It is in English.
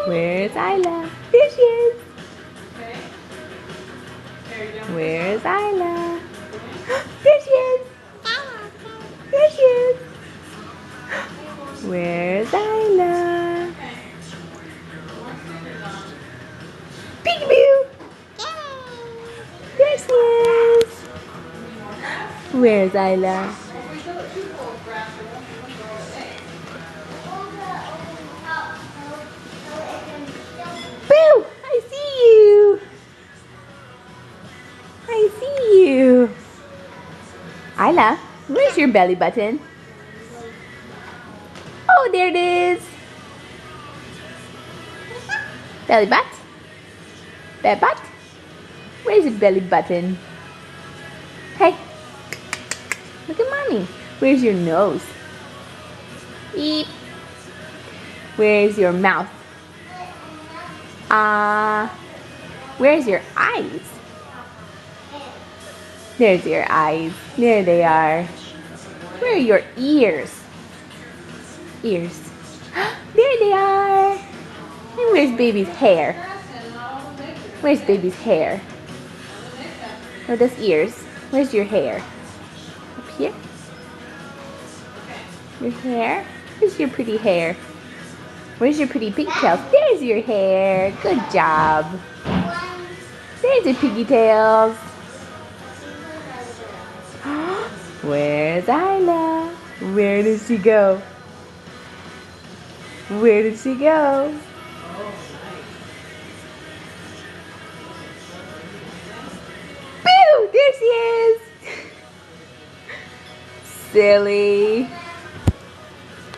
Where's Isla? There she is. Where's Isla? There she is. There she is. Where's Isla? Peekaboo. There she is. Where's Isla? Boo! I see you. I see you. Isla, where's your belly button? Oh, there it is. Belly butt? Belly butt? Where's your belly button? Hey, look at mommy. Where's your nose? Beep. Where's your mouth? Where's your eyes? There's your eyes. There they are. Where are your ears? Ears. There they are. And where's baby's hair? Where's baby's hair? Oh, that's ears. Where's your hair? Up here? Your hair? Where's your pretty hair? Where's your pretty pigtails? There's your hair. Good job. There's your piggy tails. Where's Isla? Where did she go? Where did she go? Boo! There she is! Silly.